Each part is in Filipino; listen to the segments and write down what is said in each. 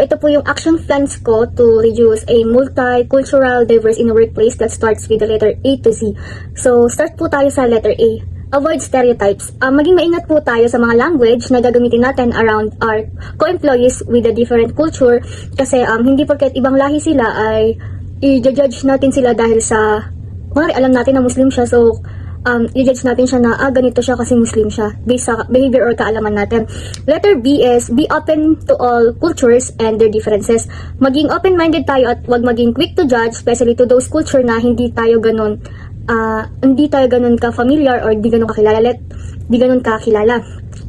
Ito po yung action plans ko to reduce a multicultural diverse in a workplace that starts with the letter A to Z. So, start po tayo sa letter A. Avoid stereotypes. Maging maingat po tayo sa mga language na gagamitin natin around our co-employees with a different culture kasi hindi porket ibang lahi sila ay i-judge natin sila dahil sa alam natin na Muslim siya, so i-judge natin siya na ganito siya kasi Muslim siya based sa behavior or kaalaman natin. Letter B is be open to all cultures and their differences. Maging open-minded tayo at wag maging quick to judge, especially to those culture na hindi tayo ganun ka-familiar or di ganun kakilala.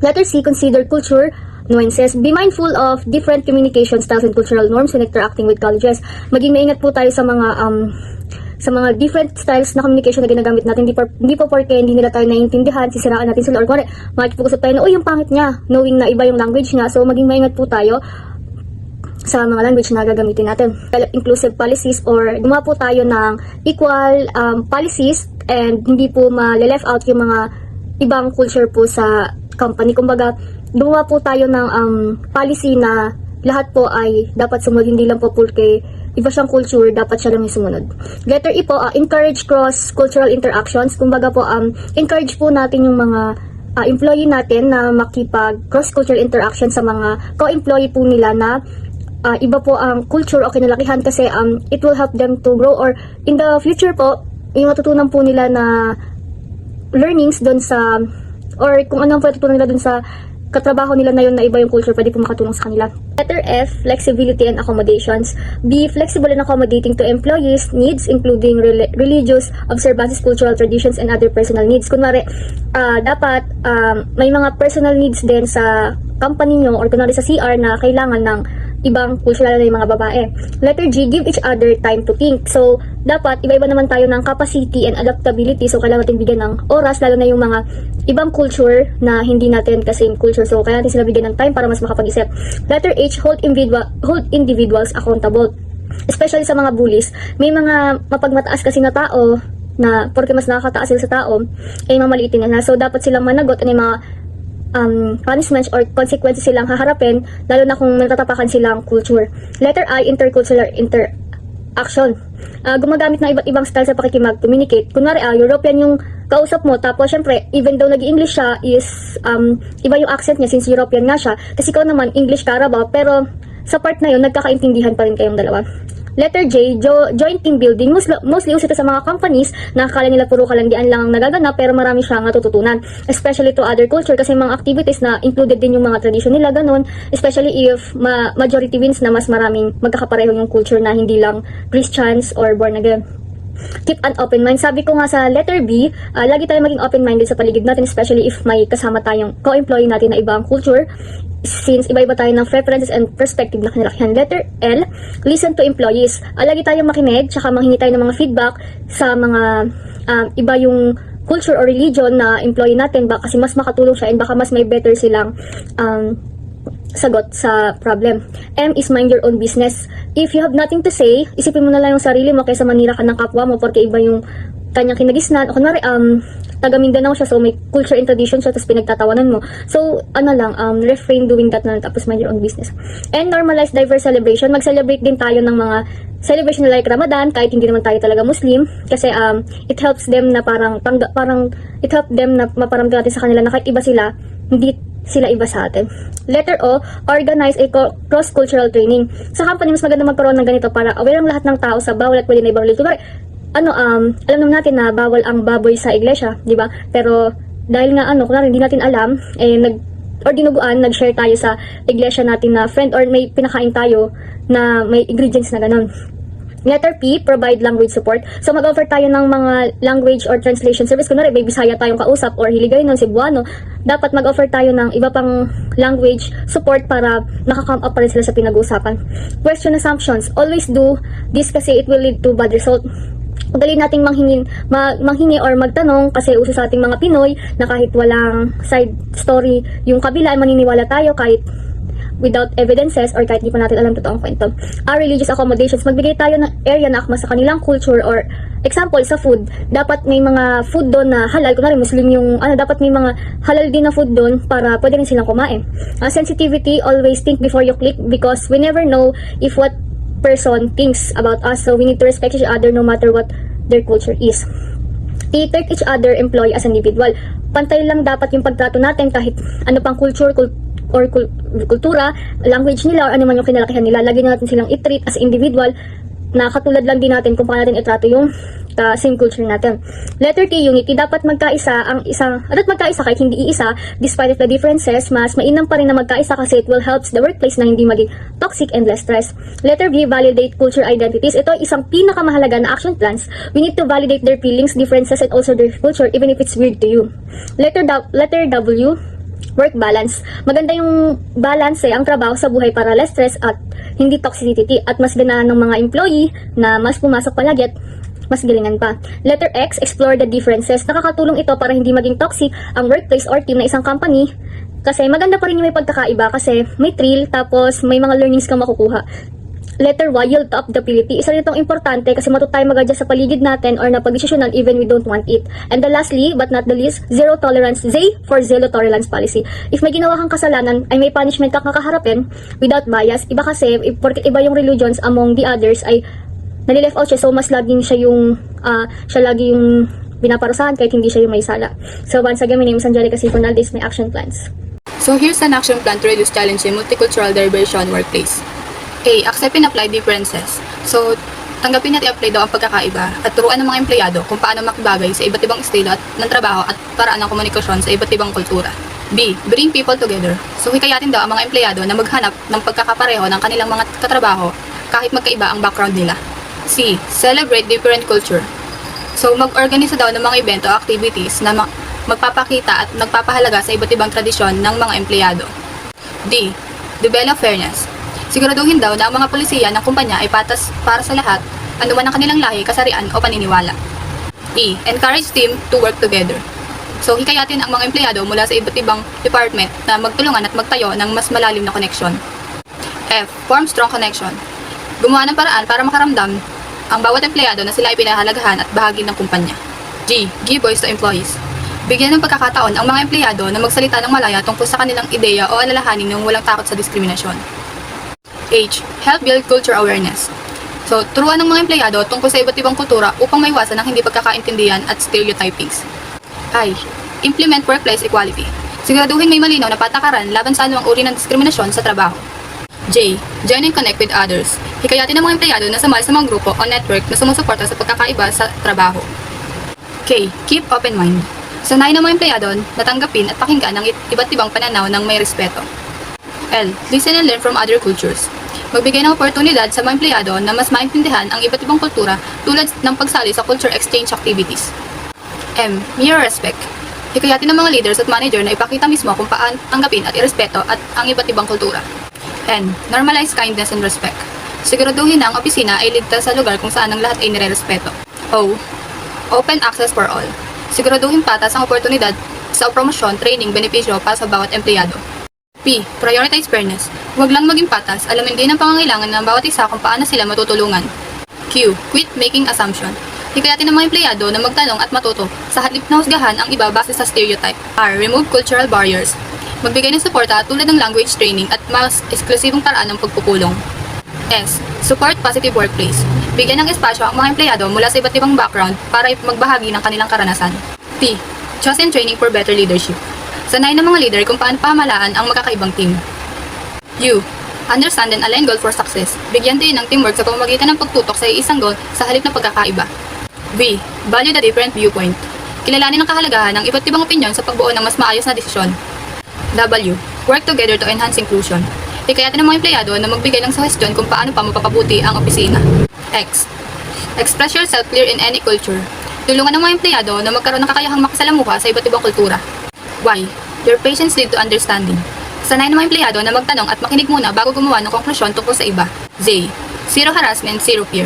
Letter C, consider culture nuances. Be mindful of different communication styles and cultural norms when interacting with colleges. Maging maingat po tayo sa mga different styles na communication na ginagamit natin. Hindi po porque hindi nila tayo naiintindihan, sisiraan natin sila or kung makikipag-usap tayo na, yung pangit niya, knowing na iba yung language niya. So, maging maingat po tayo sa mga language na gagamitin natin. Inclusive policies or gumawa po tayo ng equal policies and hindi po ma-left out yung mga ibang culture po sa company. Kumbaga, gumawa po tayo ng policy na lahat po ay dapat sumunod, hindi lang po porque iba siyang culture, dapat siya lang yung sumunod. Letter E po, encourage cross-cultural interactions. Kumbaga po, encourage po natin yung mga employee natin na makipag cross-cultural interaction sa mga co-employee po nila na iba po ang culture o kinalakihan kasi it will help them to grow or in the future po, yung matutunan po nila na learnings doon sa or kung anong matutunan nila doon sa katrabaho nila na yun na iba yung culture, pwede po makatulong sa kanila. Letter F, flexibility and accommodations. Be flexible and accommodating to employees' needs, including religious observances, cultural traditions, and other personal needs. Kunwari, dapat may mga personal needs din sa company nyo or kunwari sa CR na kailangan ng ibang culture, lalo na yung mga babae. Letter G, give each other time to think. So, dapat iba-iba naman tayo ng capacity and adaptability. So, kailangan natin bigyan ng oras, lalo na yung mga ibang culture na hindi natin ka-same culture. So, kailangan natin sila bigyan ng time para mas makapag-isip. Letter H, hold individuals accountable. Especially sa mga bullies. May mga mapagmataas kasi na tao na porque mas nakakataas sila sa tao, ay mamaliitin na. So, dapat silang managot at mga punishments or consequences silang haharapin, lalo na kung natatapakan silang culture. Letter I, intercultural interaction. Gumagamit ng iba't ibang style sa pakikimag-communicate. Kunwari, European yung kausap mo, tapos syempre, even though nag-English siya, is iba yung accent niya since European nga siya. Kasi ikaw naman, English Carabao, pero sa part na yun, nagkakaintindihan pa rin kayong dalawa. Letter J, joint team building. Mostly uso ito sa mga companies na akala nila puro kalandian lang ang nagaganap pero marami siyang natututunan. Especially to other culture kasi mga activities na included din yung mga tradition nila, ganun. Especially if majority wins na mas maraming magkakapareho yung culture na hindi lang Christians or born again. Keep an open mind. Sabi ko nga sa letter B, lagi tayo maging open-minded sa paligid natin, especially if may kasama tayong co-employee natin na ibang culture, since iba-iba tayo ng preferences and perspective na kinalakihan. Letter L, listen to employees. Lagi tayong makinig, tsaka manghingi tayo ng mga feedback sa mga iba yung culture or religion na employee natin, baka kasi mas makatulong siya and baka mas may better silang sagot sa problem. M is mind your own business. If you have nothing to say, isipin mo na lang yung sarili mo kaysa manira ka ng kapwa mo porque iba yung kanyang kinagisnan. O kunwari, taga Mindanao siya, so may culture and tradition siya, tapos pinagtatawanan mo. So, refrain doing that na tapos mind your own business. And normalize diverse celebration. Mag-celebrate din tayo ng mga celebration like Ramadan, kahit hindi naman tayo talaga Muslim. Kasi, it helps them na it helps them na maparamdam natin sa kanila na kahit iba sila, hindi sila iba sa atin. Letter O, organize a cross-cultural training. Sa company, mas maganda magkaroon ng ganito para aware ang lahat ng tao sa bawal at pwede na ibang religion. Alam naman natin na bawal ang baboy sa iglesia, di ba? Pero dahil nga kunwari hindi natin alam, dinuguan, nag-share tayo sa iglesia natin na friend or may pinakain tayo na may ingredients na ganun. Letter P, provide language support. So mag-offer tayo ng mga language or translation service. Kunwari, may Bisaya tayong kausap or Hiligaynon, Cebuano. Dapat mag-offer tayo ng iba pang language support para nakakam up pa rin sila sa pinag-uusapan. Question assumptions. Always do this kasi it will lead to bad result. Madali nating manghingi or magtanong kasi uso sa ating mga Pinoy na kahit walang side story yung kabila, maniniwala tayo kahit without evidences or kahit di pa natin alam totoong kwento. Our religious accommodations, magbigay tayo ng area na akma sa kanilang culture or example sa food. Dapat may mga food doon na halal, kunwari Muslim yung dapat may mga halal din na food doon para pwede rin silang kumain. Sensitivity, always think before you click because we never know if what person thinks about us, so we need to respect each other no matter what their culture is. I-treat each other employee as an individual. Pantay lang dapat yung pagtrato natin kahit ano pang culture or kultura, language nila or ano man yung kinalakihan nila. Lagi natin silang i-treat as individual na katulad lang din natin kung paano natin itrato yung same culture natin. Letter T, unity. Dapat magkaisa magkaisa kahit hindi iisa, despite of the differences, mas mainam pa rin na magkaisa kasi it will helps the workplace na hindi maging toxic and less stress. Letter B, validate culture identities. Ito ay isang pinakamahalaga na action plans. We need to validate their feelings, differences, and also their culture even if it's weird to you. Letter W, work balance. Maganda yung balance ang trabaho sa buhay para less stress at hindi toxicity at mas ganahan ng mga employee na mas pumasok palagi at mas galingan pa. Letter X, explore the differences. Nakakatulong ito para hindi maging toxic ang workplace or team na isang company kasi maganda pa rin yung may pagkakaiba kasi may thrill tapos may mga learnings kang makukuha. Letter Y, yield to updapility. Isa rin itong importante kasi matuto tayo mag-adjust sa paligid natin or napag-desisyonan even we don't want it. And the lastly, but not the least, zero tolerance. Z for zero tolerance policy. If may ginawa kang kasalanan, ay may punishment kang kakaharapin without bias. Iba kasi, porket iba yung religions among the others, ay nalileft out siya. So, mas laging siya lagi yung binaparusahan kahit hindi siya yung may sala. So, once again, my name is Angelica Sifonal. This is my action plans. So here's an action plan to reduce challenge in multicultural diversion workplace. A. Accept and apply differences. So, tanggapin at i-apply daw ang pagkakaiba at turuan ng mga empleyado kung paano makibagay sa iba't ibang estilo ng trabaho at paraan ng komunikasyon sa iba't ibang kultura. B. Bring people together. So, hikayatin daw ang mga empleyado na maghanap ng pagkakapareho ng kanilang mga katrabaho kahit magkaiba ang background nila. C. Celebrate different culture. So, mag-organisa daw ng mga event o activities na magpapakita at nagpapahalaga sa iba't ibang tradisyon ng mga empleyado. D. Develop fairness. Siguraduhin daw na ang mga pulisiya ng kumpanya ay patas para sa lahat, anuman ang kanilang lahi, kasarian o paniniwala. E. Encourage team to work together. So, hikayatin ang mga empleyado mula sa iba't ibang department na magtulungan at magtayo ng mas malalim na koneksyon. F. Form strong connection. Gumawa ng paraan para makaramdam ang bawat empleyado na sila ay pinahalagahan at bahagi ng kumpanya. G. Give voice to employees. Bigyan ng pagkakataon ang mga empleyado na magsalita ng malaya tungkol sa kanilang ideya o alalahanin ng walang takot sa diskriminasyon. H. Help build culture awareness. So, turuan ng mga empleyado tungkol sa iba't ibang kultura upang maiwasan ang hindi pagkakaintindihan at stereotypings. I. Implement workplace equality. Siguraduhin may malinaw na patakaran laban sa anumang uri ng diskriminasyon sa trabaho. J. Join and connect with others. Hikayatin ng mga empleyado na sumali sa mga grupo o network na sumusuporta sa pagkakaiba sa trabaho. K. Keep open mind. Sanayin ng mga empleyado na tanggapin at pakinggan ang iba't ibang pananaw ng may respeto. L. Listen and learn from other cultures. Magbigay ng oportunidad sa mga empleyado na mas maintindihan ang iba't ibang kultura tulad ng pagsali sa culture exchange activities. M. Mirror respect. Hikayatin ng mga leaders at manager na ipakita mismo kung paano tanggapin at irespeto at ang iba't ibang kultura. N. Normalize kindness and respect. Siguraduhin na ang opisina ay ligtas sa lugar kung saan ang lahat ay nirerespeto. O. Open access for all. Siguraduhin patas ang oportunidad sa promosyon, training, benepisyo para sa bawat empleyado. P. Prioritize fairness. Huwag lang maging patas, alamin din ang pangangailangan ng bawat isa kung paano sila matutulungan. Q. Quit making assumption. Hikayatin ng mga empleyado na magtanong at matuto sa halip na husgahan ang iba base sa stereotype. R. Remove cultural barriers. Magbigay ng suporta tulad ng language training at mas eksklusibong paraan ng pagpupulong. S. Support positive workplace. Bigyan ng espasyo ang mga empleyado mula sa iba't ibang background para magbahagi ng kanilang karanasan. T. Trust and training for better leadership. Sanayin ng mga leader kung paano pamahalaan ang magkakaibang team. U. Understand and align goal for success. Bigyan din ng teamwork sa pamamagitan ng pagtutok sa isang goal sa halip na pagkakaiba. V. Value the different viewpoint. Kilalanin ang kahalagahan ng iba't ibang opinyon sa pagbuo ng mas maayos na desisyon. W. Work together to enhance inclusion. Hikayatin ng mga empleyado na magbigay ng suggestion kung paano pa mapapabuti ang opisina. X. Express yourself clear in any culture. Tulungan ng mga empleyado na magkaroon ng kakayahang makisalamuha sa iba't ibang kultura. Y. Your patients lead to understanding. Sanayin ng mga empleyado na magtanong at makinig muna bago gumawa ng konklusyon tungkol sa iba. Z. Zero harassment, zero fear.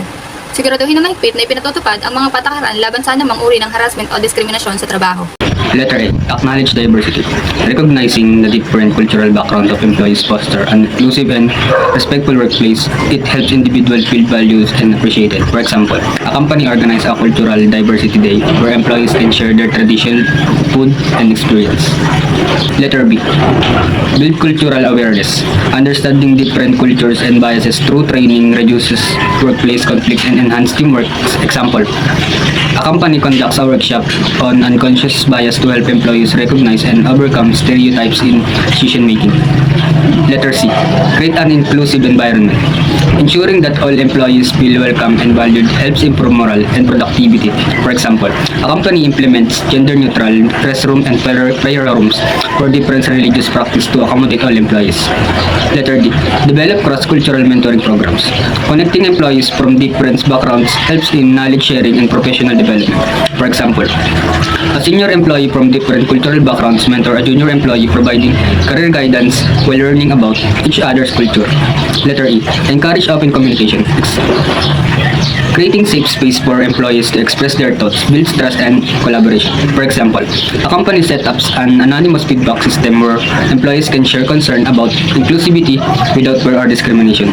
Siguraduhin na mahigpit na ipinatutupad ang mga patakaran laban sa anumang uri ng harassment o diskriminasyon sa trabaho. Letter A. Acknowledge diversity. Recognizing the different cultural background of employees foster an inclusive and respectful workplace. It helps individuals feel valued and appreciated. For example, a company organizes a cultural diversity day where employees can share their tradition, food, and experience. Letter B. Build cultural awareness. Understanding different cultures and biases through training reduces workplace conflict and enhances teamwork. Example, a company conducts a workshop on unconscious bias to help employees recognize and overcome stereotypes in decision making. Letter C. Create an inclusive environment. Ensuring that all employees feel welcome and valued helps improve morale and productivity. For example, a company implements gender-neutral restroom and prayer rooms for different religious practice to accommodate all employees. Letter D. Develop cross-cultural mentoring programs. Connecting employees from different backgrounds helps in knowledge sharing and professional development. For example, a senior employee from different cultural backgrounds mentor a junior employee, providing career guidance while learning about each other's culture. Letter E. Encourage open communication. Creating safe space for employees to express their thoughts builds trust and collaboration. For example, a company sets up an anonymous feedback system where employees can share concern about inclusivity without fear or discrimination.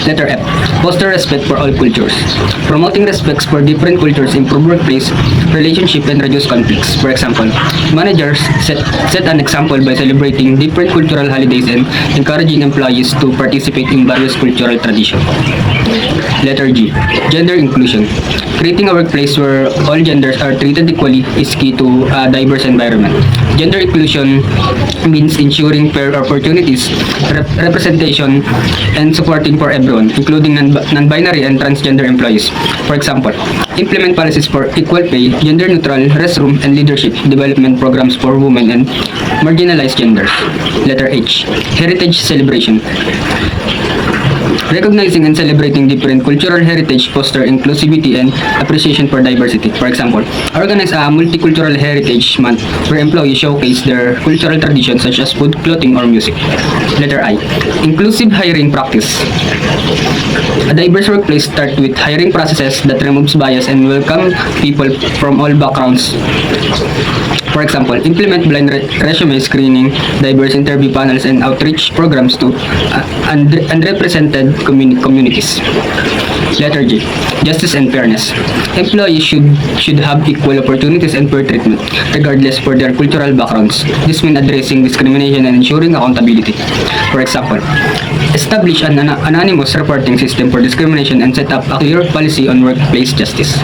Letter F. Foster respect for all cultures. Promoting respect for different cultures improve workplace relationship and reduce conflicts. For example, managers set an example by celebrating different cultural holidays and encouraging employees to participate in various cultural traditions. Letter G. Gender inclusion. Creating a workplace where all genders are treated equally is key to a diverse environment. Gender inclusion means ensuring fair opportunities, representation, and supporting for everyone, including non-binary and transgender employees. For example, implement policies for equal pay, gender-neutral restroom, and leadership development programs for women and marginalized genders. Letter H. Heritage celebration. Recognizing and celebrating different cultural heritage foster inclusivity and appreciation for diversity. For example, organize a multicultural heritage month where employees showcase their cultural traditions such as food, clothing, or music. Letter I. Inclusive hiring practice. A diverse workplace starts with hiring processes that removes bias and welcome people from all backgrounds. For example, implement blind resume screening, diverse interview panels, and outreach programs to unrepresented communities. Letter G. Justice and fairness. Employees should have equal opportunities and fair treatment, regardless for their cultural backgrounds. This means addressing discrimination and ensuring accountability. For example, establish an anonymous reporting system for discrimination and set up a clear policy on workplace justice.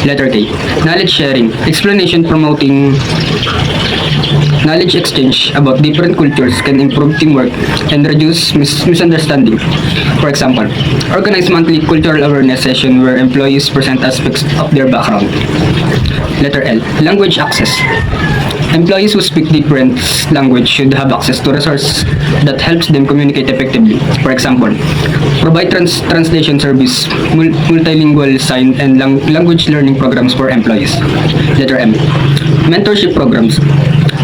Letter K. Knowledge sharing. Explanation promoting knowledge exchange about different cultures can improve teamwork and reduce misunderstanding. For example, organize monthly cultural awareness session where employees present aspects of their background. Letter L. Language access. Employees who speak different language should have access to resources that helps them communicate effectively. For example, provide translation service, multilingual sign and language learning programs for employees. Letter M. Mentorship programs.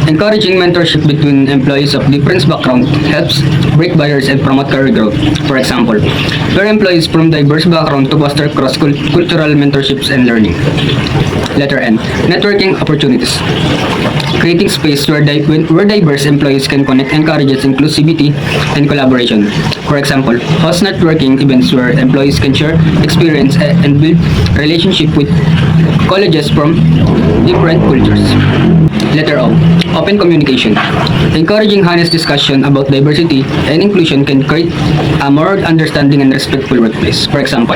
Encouraging mentorship between employees of different backgrounds helps break barriers and promote career growth. For example, pair employees from diverse backgrounds to foster cross-cultural mentorships and learning. Letter N. Networking opportunities. Creating space where diverse employees can connect encourages inclusivity and collaboration. For example, host networking events where employees can share experience and build relationship with colleagues from different cultures. Letter O. Open communication. Encouraging honest discussion about diversity and inclusion can create a more understanding and respectful workplace. For example,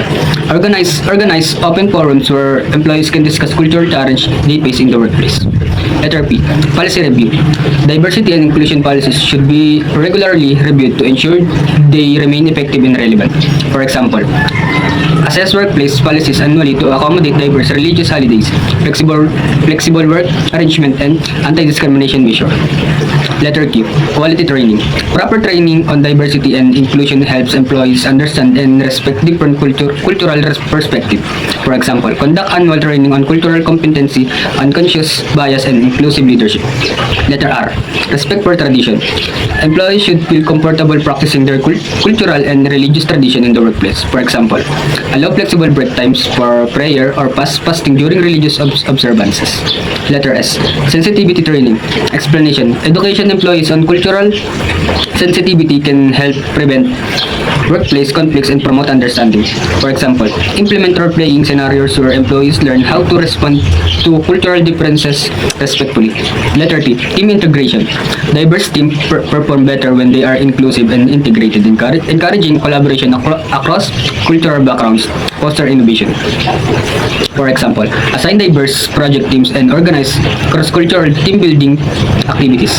organize open forums where employees can discuss cultural challenges they face in the workplace. Letter P. Policy review. Diversity and inclusion policies should be regularly reviewed to ensure they remain effective and relevant. For example, assess workplace policies annually to accommodate diverse religious holidays, flexible work arrangement, and anti-discrimination measure. Letter Q. Quality training. Proper training on diversity and inclusion helps employees understand and respect different cultural perspectives. For example, conduct annual training on cultural competency, unconscious bias, and inclusive leadership. Letter R. Respect for tradition. Employees should feel comfortable practicing their cultural and religious tradition in the workplace. For example, allow flexible break times for prayer or fasting during religious observances. Letter S. Sensitivity training. Explanation. Education employees on cultural sensitivity can help prevent workplace conflicts and promote understanding. For example, implement role-playing scenarios where employees learn how to respond to cultural differences respectfully. Letter T. Team integration. Diverse teams perform better when they are inclusive and integrated, encouraging collaboration across cultural backgrounds, foster innovation. For example, assign diverse project teams and organize cross-cultural team building activities.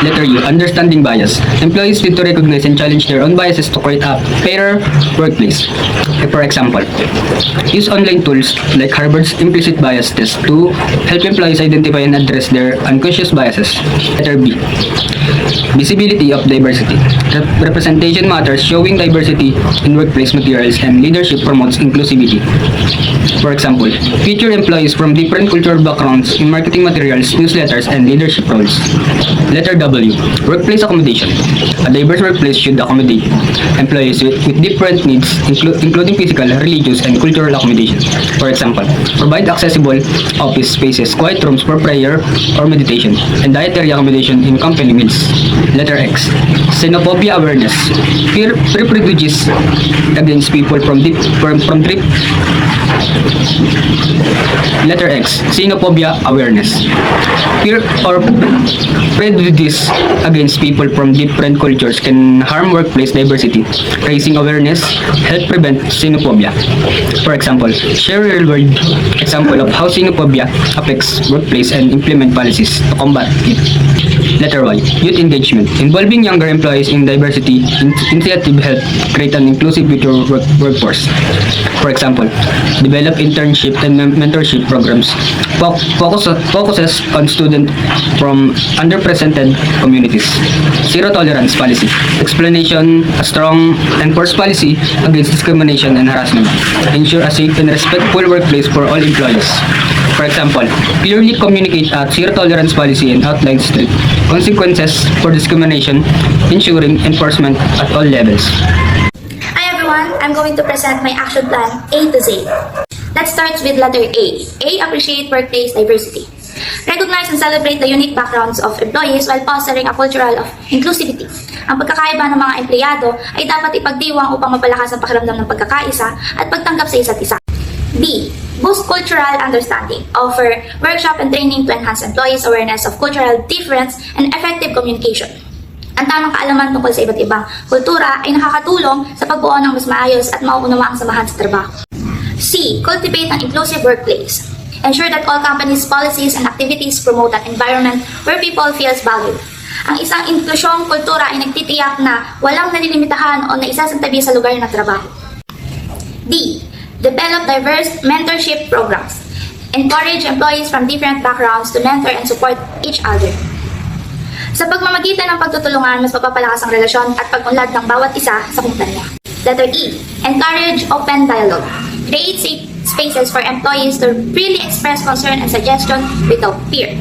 Letter U. Understanding bias. Employees need to recognize and challenge their own biases to create a fairer workplace. For example, use online tools like Harvard's implicit bias test to help employees identify and address their unconscious biases. Letter B. Visibility of diversity. Representation matters. Showing diversity in workplace materials and leadership promotes inclusivity. For example, feature employees from different cultural backgrounds in marketing materials, newsletters, and leadership roles. Letter W. Workplace accommodation. A diverse workplace should accommodate employees with different needs, including physical, religious, and cultural accommodation. For example, provide accessible office spaces, quiet rooms for prayer or meditation, and dietary accommodation in company meals. Letter X. Xenophobia awareness. Fear prejudice against people from trip. Letter X. Xenophobia awareness. Fear or prejudice against people from different cultures can harm workplace diversity. Raising awareness help prevent xenophobia. For example, share real-world example of how xenophobia affects workplace and implement policies to combat it. Letter Y. Youth engagement. Involving younger employees in diversity initiative help create an inclusive future workforce. For example, develop internship and mentorship programs. Focuses on students from underrepresented communities. Zero tolerance policy. Explanation, a strong enforced policy against discrimination and harassment. Ensure a safe and respectful workplace for all employees. For example, clearly communicate a zero tolerance policy and outline strict consequences for discrimination, ensuring enforcement at all levels. Hi everyone, I'm going to present my action plan A to Z. Let's start with letter A. A. Appreciate workplace diversity. Recognize and celebrate the unique backgrounds of employees while fostering a cultural of inclusivity. Ang pagkakaiba ng mga empleyado ay dapat ipagdiwang upang mapalakas ang pakiramdam ng pagkakaisa at pagtanggap sa isa't isa. B. Boost cultural understanding. Offer workshop and training to enhance employees' awareness of cultural difference and effective communication. Ang tamang kaalaman tungkol sa iba't ibang kultura ay nakakatulong sa pagbuo ng mas maayos at mauunawang samahan sa trabaho. C. Cultivate an inclusive workplace. Ensure that all companies' policies and activities promote an environment where people feels valued. Ang isang inklusyong kultura ay nagtitiyak na walang nalilimitahan o naisasantabi sa lugar ng trabaho. D. Develop diverse mentorship programs. Encourage employees from different backgrounds to mentor and support each other. Sa pagmamagitan ng pagtutulungan, mas mapapalakas ang relasyon at pag-unlad ng bawat isa sa kumpanya. Letter E. Encourage open dialogue. Create safe spaces for employees to freely express concern and suggestion without fear.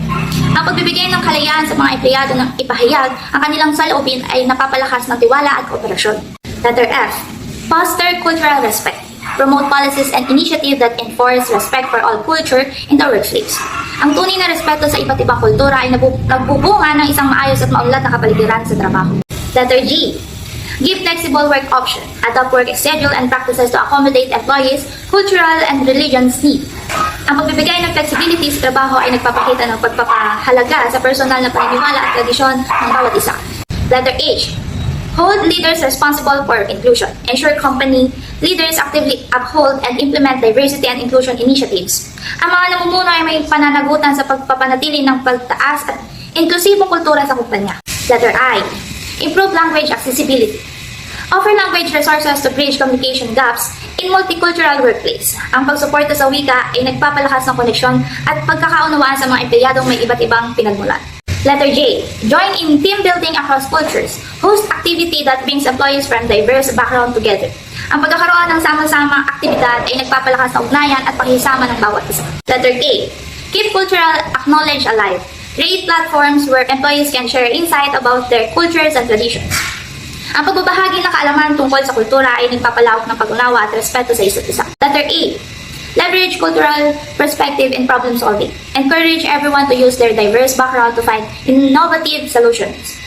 Ang pagbibigay ng kalayaan sa mga empleyado ng ipahayag ang kanilang saloobin ay napapalakas ng tiwala at kooperasyon. Letter F. Foster cultural respect. Promote policies and initiatives that enforce respect for all culture in the workplace. Ang tunay na respeto sa iba't ibang kultura ay nagbubunga ng isang maayos at maunlad na kapaligiran sa trabaho. Letter G. Give flexible work option. Adopt work schedule and practices to accommodate employees' cultural and religious needs. Ang pagbibigay ng flexibility sa trabaho ay nagpapakita ng pagpapahalaga sa personal na paniniwala at tradisyon ng bawat isa. Letter H. Hold leaders responsible for inclusion. Ensure company leaders actively uphold and implement diversity and inclusion initiatives. Ang mga namumuno ay may pananagutan sa pagpapanatili ng pagtaas at inklusibong kultura sa kumpanya. Letter I. Improve language accessibility. Offer language resources to bridge communication gaps in multicultural workplace. Ang pagsuporta sa wika ay nagpapalakas ng koneksyon at pagkakaunawaan sa mga empleyadong may iba't ibang pinagmulan. Letter J. Join in team building across cultures. Host activity that brings employees from diverse background together. Ang pagkakaroon ng sama-samang aktibidad ay nagpapalakas ng ugnayan at pakisama ng bawat isa. Letter K. Keep cultural knowledge alive. Create platforms where employees can share insight about their cultures and traditions. Ang pagbabahagi ng kaalaman tungkol sa kultura ay nagpapalawak ng pag-unawa at respeto sa isa't isa. Letter A. Leverage cultural perspective in problem solving. Encourage everyone to use their diverse background to find innovative solutions.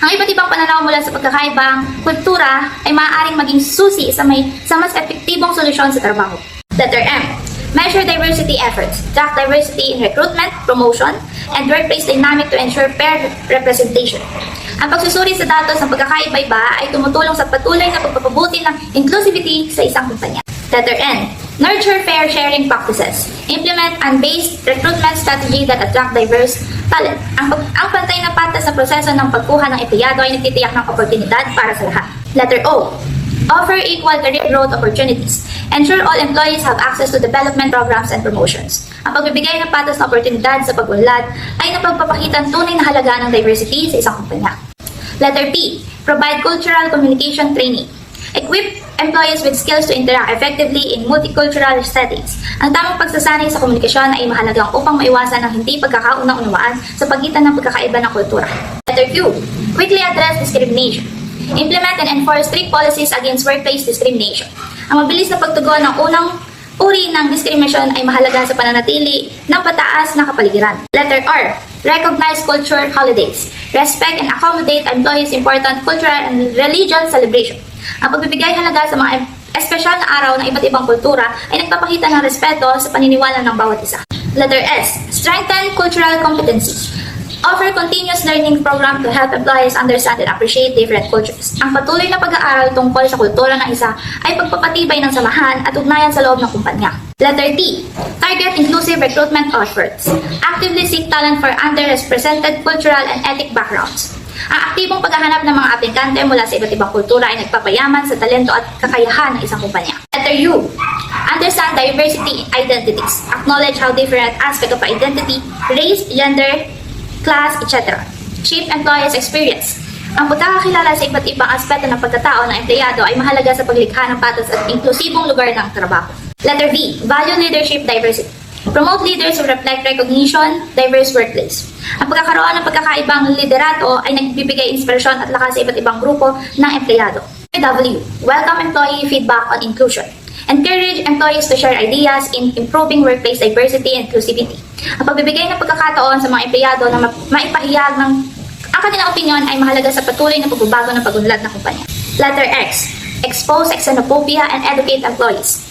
Ang iba't ibang pananaw mula sa pagkakaibang kultura ay maaaring maging susi sa mas epektibong solusyon sa trabaho. Letter M. Measure diversity efforts. Track diversity in recruitment, promotion, and workplace dynamic to ensure fair representation. Ang pagsusuri sa datos ng pagkakaiba-iba ay tumutulong sa patuloy na pagpapabuti ng inclusivity sa isang kumpanya. Letter N. Nurture fair sharing practices. Implement and based recruitment strategy that attract diverse talent. Ang pantay na patas sa proseso ng pagkuha ng empleyado ay nagtitiyak ng oportunidad para sa lahat. Letter O. Offer equal career growth opportunities. Ensure all employees have access to development programs and promotions. Ang pagbibigay ng patas na oportunidad sa pag-unlad ay napagpapakita ng tunay na halaga ng diversity sa isang kumpanya. Letter P. Provide cultural communication training. Equip employees with skills to interact effectively in multicultural settings. Ang tamang pagsasanay sa komunikasyon ay mahalaga upang maiwasan ang hindi pagkakaunang-unawaan sa pagitan ng pagkakaiba ng kultura. Letter Q. Quickly address discrimination. Implement and enforce strict policies against workplace discrimination. Ang mabilis na pagtugon ng unang uri ng diskriminasyon ay mahalaga sa pananatili ng pataas na kapaligiran. Letter R. Recognize culture holidays. Respect and accommodate employees' important cultural and religious celebration. Ang pagbibigay halaga sa mga espesyal na araw ng iba't ibang kultura ay nagpapakita ng respeto sa paniniwala ng bawat isa. Letter S. Strengthen cultural competencies. Offer continuous learning program to help employees understand and appreciate different cultures. Ang patuloy na pag-aaral tungkol sa kultura ng isa ay pagpapatibay ng samahan at ugnayan sa loob ng kumpanya. Letter T. Target inclusive recruitment efforts. Actively seek talent for underrepresented cultural and ethnic backgrounds. Ang aktibong paghahanap ng mga aplikante mula sa iba't ibang kultura ay nagpapayaman sa talento at kakayahan ng isang kumpanya. Letter U. Understand diversity identities. Acknowledge how different aspects of identity, race, gender, class, etc. shape employees' experience. Ang pagkakakilala sa iba't ibang aspeto ng pagkatao ng empleyado ay mahalaga sa paglikha ng patas at inklusibong lugar ng trabaho. Letter V. Value leadership diversity. Promote leaders who reflect recognition, diverse workplace. Ang pagkakaroon ng pagkakaibang liderato ay nagbibigay inspirasyon at lakas sa iba't ibang grupo ng empleyado. W. Welcome employee feedback on inclusion. Encourage employees to share ideas in improving workplace diversity and inclusivity. Ang pagbibigay ng pagkakataon sa mga empleyado na maipahayag ng ang kanilang opinion ay mahalaga sa patuloy na pagbabago ng pag-unlad ng kumpanya. Letter X. Expose xenophobia and educate employees.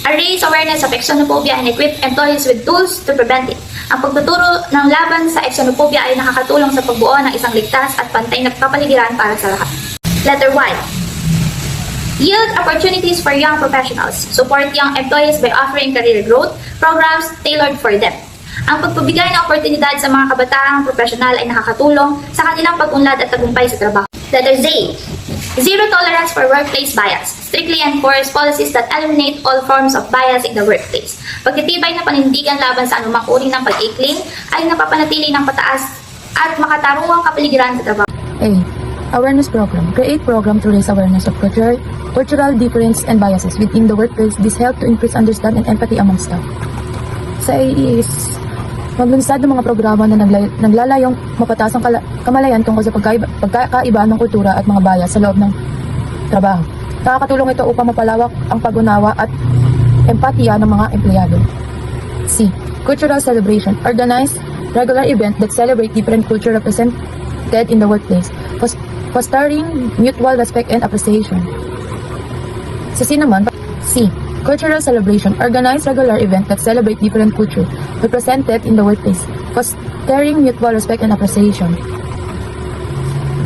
Raise awareness of xenophobia and equip employees with tools to prevent it. Ang pagtuturo ng laban sa xenophobia ay nakakatulong sa pagbuo ng isang ligtas at pantay na kapaligiran para sa lahat. Letter Y. Yield opportunities for young professionals. Support young employees by offering career growth programs tailored for them. Ang pagpabigay ng oportunidad sa mga kabataang profesional ay nakakatulong sa kanilang pag-unlad at tagumpay sa trabaho. Letter Z. Zero tolerance for workplace bias. Strictly enforce policies that eliminate all forms of bias in the workplace. Pagtitibay na panindigan laban sa anumang uri ng pag-ikling ay napapanatili ng pataas at makatarungang kapaligiran sa trabaho. A. Awareness program. Create program to raise awareness of cultural difference and biases within the workplace. This help to increase understanding and empathy among staff. Sa A is maglunsad ng mga programa na naglalayong mapataas ang kamalayan tungkol sa pagkakaiba ng kultura at mga bias sa loob ng trabaho. Nakakatulong ito upang mapalawak ang pag-unawa at empatiya ng mga empleyado. C. Cultural celebration. Organize regular event that celebrate different culture represented in the workplace, fostering mutual respect and appreciation. Sa C naman, C. Cultural celebration. Organize regular event that celebrate different culture represented in the workplace, fostering mutual respect and appreciation.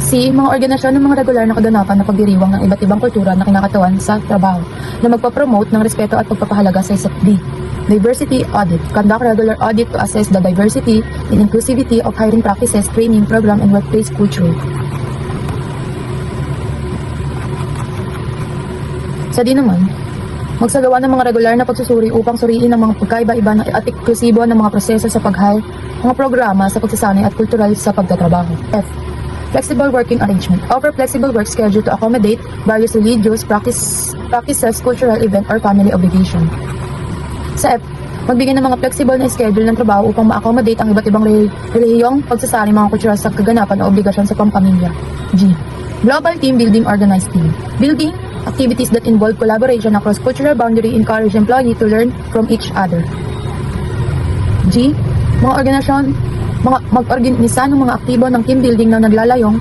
C. Mga organisasyon ng mga regular na kaganapan na pagdiriwang ng iba't ibang kultura na kinakatawan sa trabaho na magpapromote ng respeto at pagpapahalaga sa isa't D. Diversity audit. Conduct regular audit to assess the diversity and inclusivity of hiring practices, training program, and workplace culture. Sa D naman, Magsagawa ng mga regular na pagsusuri upang suriin ang mga pagkaiba-iba at eksklusibo ng mga proseso sa pag-hire, mga programa sa pagsasanay at kultural sa pagtatrabaho. F. Flexible working arrangement. Offer flexible work schedule to accommodate various religious practices, cultural event, or family obligation. Sa F. Magbigay ng mga flexible na schedule ng trabaho upang ma-accommodate ang iba't ibang relihiyong pagsasali mga kultural sa kaganapan o obligasyon sa pampamilya. G. Global team building, organized team. Building activities that involve collaboration across cultural boundary encourage employee to learn from each other. G. Mga organisasyon, mag-organisa ng mga aktibo ng team building na naglalayong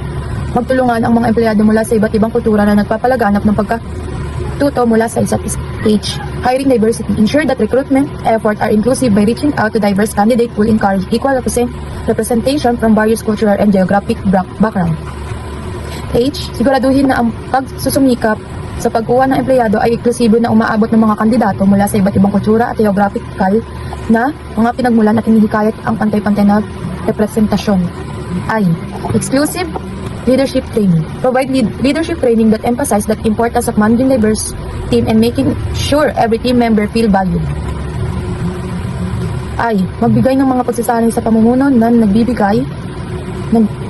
magtulungan ang mga empleyado mula sa iba't ibang kultura na nagpapalaganap ng pagkatuto mula sa isa't isa. H. Hiring diversity. Ensure that recruitment efforts are inclusive by reaching out to diverse candidates will encourage equal representation from various cultural and geographic background. H. Siguraduhin na ang pagsusumikap sa pagkuha ng empleyado ay eksklusibo na umaabot ng mga kandidato mula sa iba't ibang kultura at geographical na mga pinagmulan at hinihikayat ang pantay-pantay na representasyon. I. Exclusive leadership training. Provide leadership training that emphasize the importance of managing diverse team and making sure every team member feel valued. I. Magbigay ng mga pagsasanay sa pamumuno na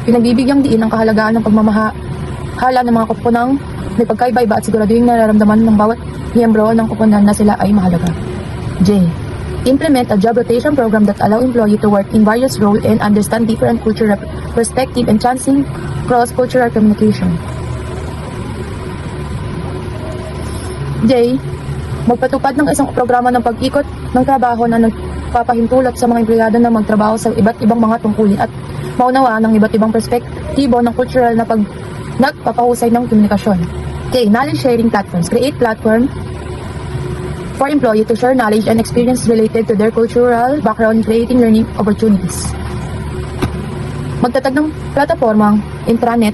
pinagbibigyan diin ang kahalagaan ng pagmamahala ng mga koponang may pagkaiba-iba at siguraduhin nararamdaman ng bawat miyembro ng koponan na sila ay mahalaga. J. Implement a job rotation program that allow employee to work in various roles and understand different cultural perspective and chancing cross-cultural communication. J. Magpatupad ng isang programa ng pag-ikot ng trabaho na nagpapahintulot sa mga empleyado na magtrabaho sa iba't ibang mga tungkulin at maunawaan ng iba't ibang perspektibo ng cultural na nagpapahusay ng komunikasyon. K. Knowledge sharing platforms. Create platform for employee to share knowledge and experience related to their cultural background, creating learning opportunities. Magtatag ng platapormang intranet,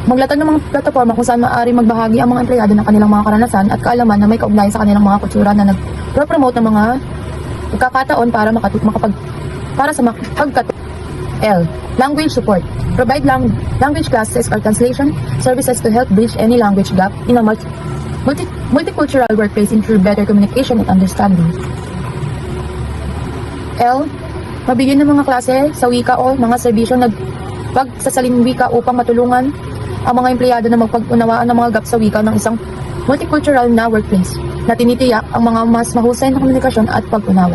maglatag ng mga plataporma kung saan maaari magbahagi ang mga empleyado ng kanilang mga karanasan at kaalaman na may kaugnayan sa kanilang mga kultura na nag-promote ng mga pagkakataon para sa makapagkatuto. L. Language support. Provide language classes or translation services to help bridge any language gap in a multicultural workplace, ensure better communication and understanding. L. Mabigyan ng mga klase sa wika o mga serbisyo na pagsasaling wika upang matulungan ang mga empleyado na magpag-unawaan ng mga gap sa wika ng isang multicultural na workplace na tinitiyak ang mga mas mahusay na komunikasyon at pag-unawa.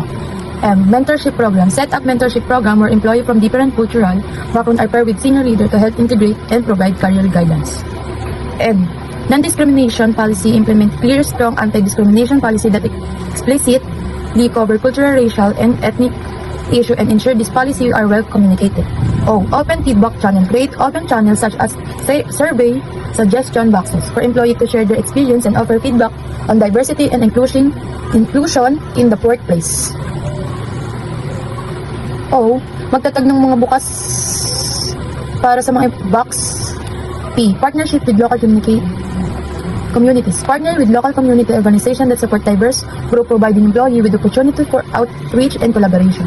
M. Mentorship program. Set up mentorship program where employees from different cultural backgrounds are paired with senior leader to help integrate and provide career guidance. N. Non-discrimination policy. Implement clear, strong anti-discrimination policy that explicitly cover cultural, racial, and ethnic issue and ensure these policies are well communicated. O. Open feedback channel. Create open channels such as survey, suggestion boxes for employees to share their experience and offer feedback on diversity and inclusion in the workplace. O. Magtatag ng mga bukas para sa mga box. P. Partnership with local communities. Partner with local community organizations that support diverse group, providing employee with opportunity for outreach and collaboration.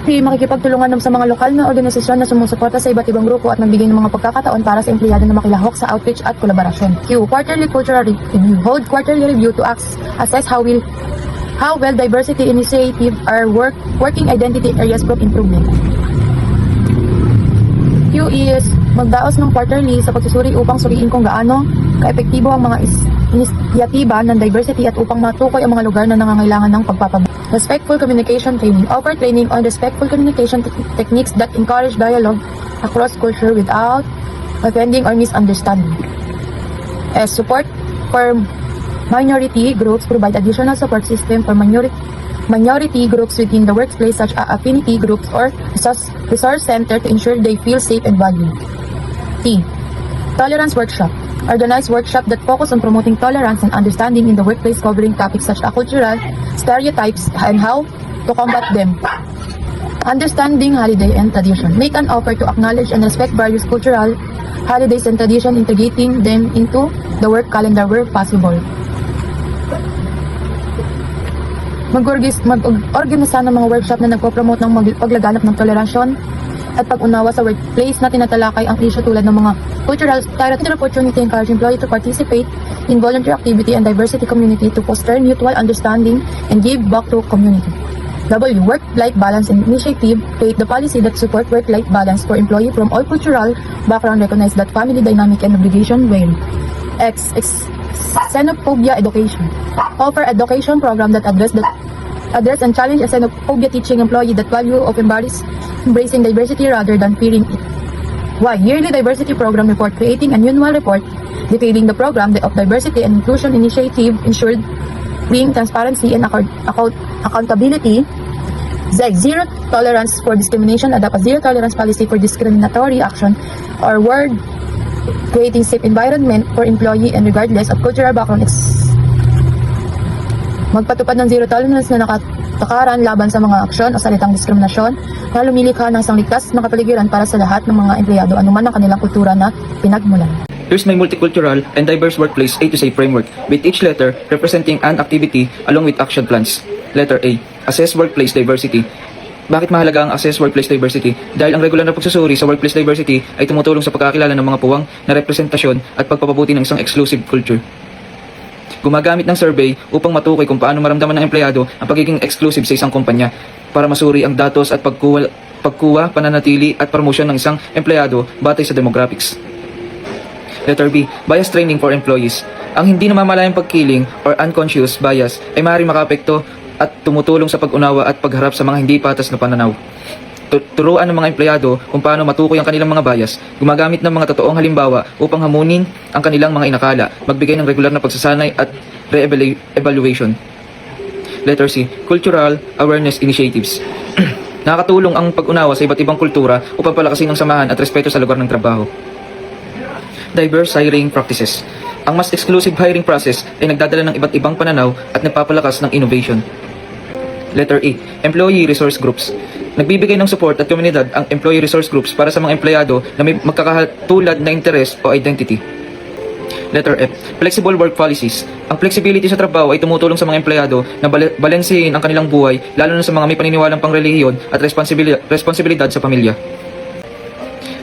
P. Makikipagtulungan sa mga lokal na organisasyon na sumusuporta sa iba't ibang grupo at magbigay ng mga pagkakataon para sa empleyado na makilahok sa outreach at kolaborasyon. Q. Quarterly cultural review. Hold quarterly review to assess how well diversity initiatives are working identity areas for improvement. Q is magdaos ng quarterly sa pagsusuri upang suriin kung gaano kaepektibo ang mga inisyatiba ng diversity at upang matukoy ang mga lugar na nangangailangan ng pagpapabuti. Respectful communication training. Offer training on respectful communication techniques that encourage dialogue across culture without offending or misunderstanding. S. Support for minority groups. Provide additional support system for minority groups within the workplace such as affinity groups or resource center to ensure they feel safe and valued. T. Tolerance workshop. Organize workshop that focus on promoting tolerance and understanding in the workplace, covering topics such as cultural stereotypes and how to combat them. Understanding holiday and tradition. Make an offer to acknowledge and respect various cultural holidays and tradition, integrating them into the work calendar where possible. Mag-organisa ng mga workshop na nagpo-promote ng paglaganap ng tolerasyon at pag-unawa sa workplace na tinatalakay ang issue tulad ng mga cultural opportunity, encourage employee to participate in voluntary activity and diversity community to foster mutual understanding and give back to community. W. Work-life balance initiative, create the policy that support work-life balance for employee from all cultural background, recognize that family dynamic and obligation vary. X. Xenophobia education. Offer education program that address and challenge a xenophobia, teaching employee that value of embracing diversity rather than fearing it. Y. Yearly diversity program report, creating an annual report detailing the program of diversity and inclusion initiative ensured bring transparency and accountability. Z. Zero tolerance for discrimination, adopt a zero tolerance policy for discriminatory action or word, creating safe environment for employee and regardless of cultural background. Magpatupad ng zero tolerance na nakatakaran laban sa mga aksyon o salitang diskriminasyon na lumilikha ng isang likas na kapaligiran para sa lahat ng mga empleyado anuman ang kanilang kultura na pinagmulan. Here's my multicultural and diverse workplace A to Z framework, with each letter representing an activity along with action plans. Letter A. Assess workplace diversity. Bakit mahalaga ang assess workplace diversity? Dahil ang regular na pagsusuri sa workplace diversity ay tumutulong sa pagkakilala ng mga puwang na representasyon at pagpapabuti ng isang exclusive culture. Gumagamit ng survey upang matukoy kung paano maramdaman ng empleyado ang pagiging exclusive sa isang kumpanya para masuri ang datos at pagkuha, pananatili at promosyon ng isang empleyado batay sa demographics. Letter B. Bias training for employees. Ang hindi namamalayang pagkiling or unconscious bias ay maaaring makaapekto at tumutulong sa pag-unawa at pagharap sa mga hindi patas na pananaw. Turuan ng mga empleyado kung paano matukoy ang kanilang mga bias, gumagamit ng mga totoong halimbawa upang hamunin ang kanilang mga inakala, magbigay ng regular na pagsasanay at re-evaluation. Letter C. Cultural awareness initiatives. Nakakatulong ang pag-unawa sa iba't ibang kultura upang palakasin ang samahan at respeto sa lugar ng trabaho. Diverse hiring practices. Ang mas exclusive hiring process ay nagdadala ng iba't ibang pananaw at nagpapalakas ng innovation. Letter E. Employee resource groups. Nagbibigay ng support at komunidad ang employee resource groups para sa mga empleyado na may magkakatulad na interes o identity. Letter F. Flexible work policies. Ang flexibility sa trabaho ay tumutulong sa mga empleyado na balansehin ang kanilang buhay, lalo na sa mga may paniniwalang pangrelihiyon at responsibilidad sa pamilya.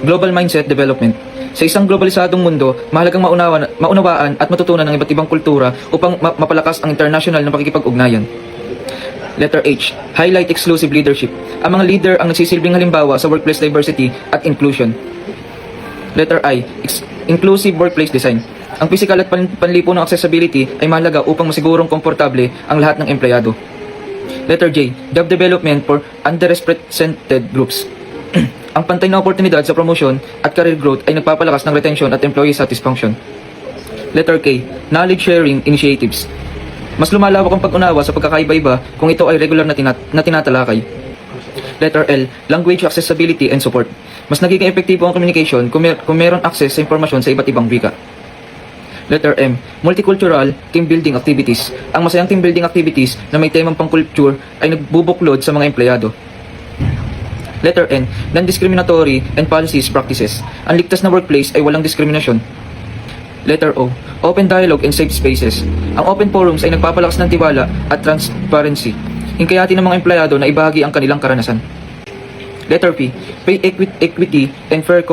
Global mindset development. Sa isang globalisadong mundo, mahalagang maunawaan at matutunan ng iba't ibang kultura upang mapalakas ang international na pakikipag-ugnayan. Letter H. Highlight exclusive leadership. Ang mga leader ang nagsisilbing halimbawa sa workplace diversity at inclusion. Letter I. Inclusive workplace design. Ang physical at panlipo ng accessibility ay mahalaga upang masigurong komportable ang lahat ng empleyado. Letter J. Job development for underrepresented groups. Ang pantay na oportunidad sa promotion at career growth ay nagpapalakas ng retention at employee satisfaction. Letter K. Knowledge sharing initiatives. Mas lumalawak ang pag-unawa sa pagkakaiba-iba kung ito ay regular na tinatalakay. Letter L. Language accessibility and support. Mas nagiging epektibo ang communication kung meron access sa impormasyon sa iba't ibang wika. Letter M. Multicultural team building activities. Ang masayang team building activities na may temang pang-culture ay nagbubuklod sa mga empleyado. Letter N. Non-discriminatory and policies practices. Ang ligtas na workplace ay walang diskriminasyon. Letter O. Open dialogue and safe spaces. Ang open forums ay nagpapalakas ng tiwala at transparency. Hingkayatin ng mga empleyado na ibahagi ang kanilang karanasan. Letter P. Pay equity and fair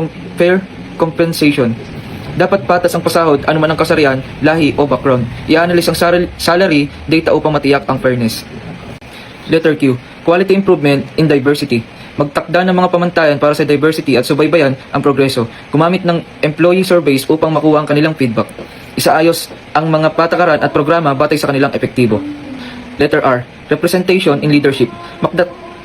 compensation. Dapat patas ang pasahod anuman ang kasarian, lahi o background. I-analyze ang salary data upang matiyak ang fairness. Letter Q. Quality improvement in diversity. Magtakda ng mga pamantayan para sa diversity at subaybayan ang progreso. Gumamit ng employee surveys upang makuha ang kanilang feedback. Isaayos ang mga patakaran at programa batay sa kanilang epektibo. Letter R. Representation in leadership.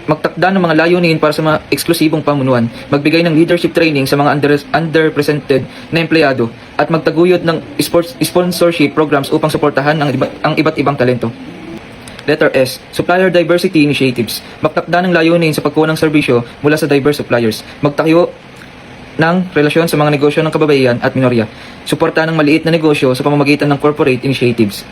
Magtakda ng mga layunin para sa mga eksklusibong pamunuan. Magbigay ng leadership training sa mga underrepresented na empleyado at magtaguyod ng sponsorship programs upang suportahan ang iba't ibang talento. Letter S. Supplier diversity initiatives. Magtakda ng layunin sa pagkuha ng serbisyo mula sa diverse suppliers. Magtayo ng relasyon sa mga negosyo ng kababaihan at minorya. Suporta ng maliit na negosyo sa pamamagitan ng corporate initiatives.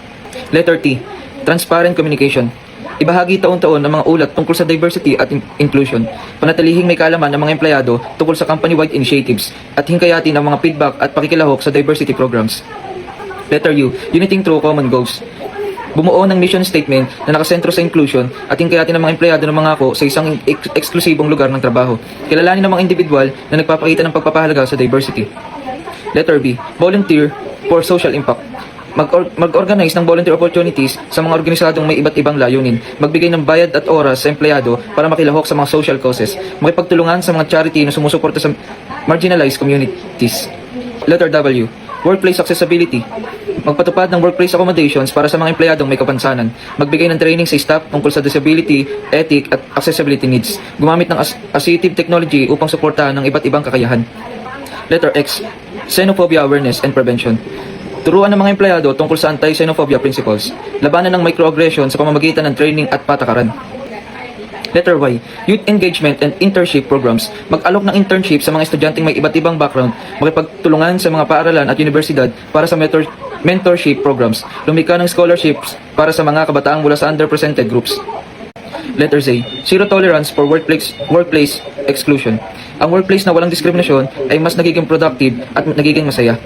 Letter T. Transparent communication. Ibahagi taon-taon ang mga ulat tungkol sa diversity at inclusion. Panatilihing may kaalaman ng mga empleyado tungkol sa company-wide initiatives at hingkayatin ang mga feedback at pakikilahok sa diversity programs. Letter U. Uniting through common goals. Bumuo ng mission statement na nakasentro sa inclusion at hingkayatin ng mga empleyado ng mga ako sa isang eksklusibong lugar ng trabaho. Kilalanin ng mga individual na nagpapakita ng pagpapahalaga sa diversity. Letter B. Volunteer for social impact. Mag-organize ng volunteer opportunities sa mga organisadong may iba't ibang layunin. Magbigay ng bayad at oras sa empleyado para makilahok sa mga social causes. Makipagtulungan sa mga charity na sumusuporta sa marginalized communities. Letter W. Workplace accessibility. Magpatupad ng workplace accommodations para sa mga empleyadong may kapansanan. Magbigay ng training sa staff tungkol sa disability, ethic at accessibility needs. Gumamit ng assistive technology upang suportahan ng iba't ibang kakayahan. Letter X. Xenophobia awareness and prevention. Turuan ng mga empleyado tungkol sa anti-xenophobia principles. Labanan ng microaggression sa pamamagitan ng training at patakaran. Letter Y. Youth engagement and internship programs. Mag-alok ng internship sa mga estudyanteng may iba't ibang background. Makipagtulungan sa mga paaralan at universidad para sa mentorship programs. Lumikha ng scholarships para sa mga kabataang mula sa underrepresented groups. Letter Z. Zero tolerance for workplace exclusion. Ang workplace na walang diskriminasyon ay mas nagiging productive at nagiging masaya.